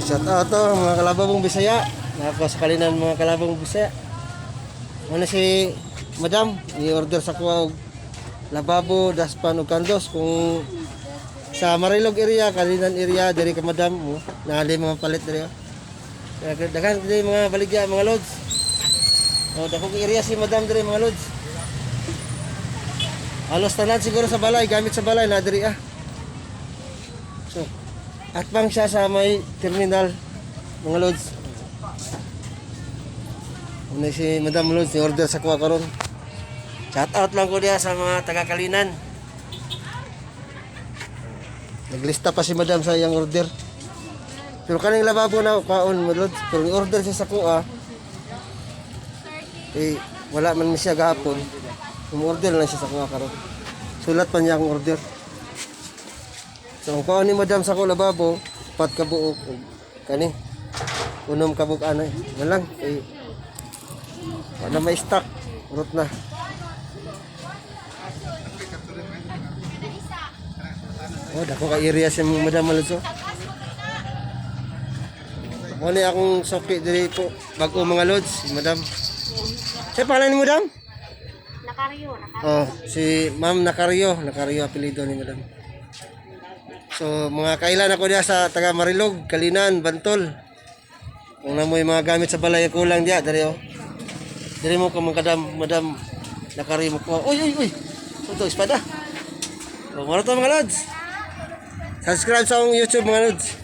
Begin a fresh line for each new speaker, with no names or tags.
Shout out to mga kalabang Bisaya. Nako sa kalinan mga kalabang Bisaya. Ano si Madam, i-order sa kuha og lababo, daspan ug kandos kung sa Marilog area, kalinan area diri ka Madam, naali mga palit diri. Dagan diri mga baligya mga lods. Oh, dakong area si Madam diri mga lods. Halos tanan siguro sa balay, gamit sa balay na diri ah. So, at pang siya sa may terminal mga lods. Una si Madam Lods, ni-order sa kuha karon. Shout out lang ko diya sa mga taga-Kalinan. Naglista pa si Madam sa iyang order. Pero kaning lababo na kaon mga lods, pero ni-order siya sa kuha. Eh, wala man siya gahapon. Umorder lang siya sa kuha karon. Sulat pa niya ang order. So, ang kaon ni Madam sa kuha lababo, 4 ka buok. Kani, unom ka buok ano. Yan lang. Eh, wala may stock. Urot na. Oh, dako ka area si Madam Maludso. Ano akong soki diri po bago mga lods, Madam. Sa pangalan ni Madam?
Nakaryo.
Oh, si Ma'am Nakaryo apelyido ni Madam. So, mga kailan ako diya sa taga Marilog, Kalinan, Bantol. Kung na mo yung mga gamit sa balay kulang diya, dari oh. Dari mo ka Madam Nakaryo mo ko. Uy. Ito espada. Oh, mga to mga lods. Subscribe sa akong YouTube mga lods.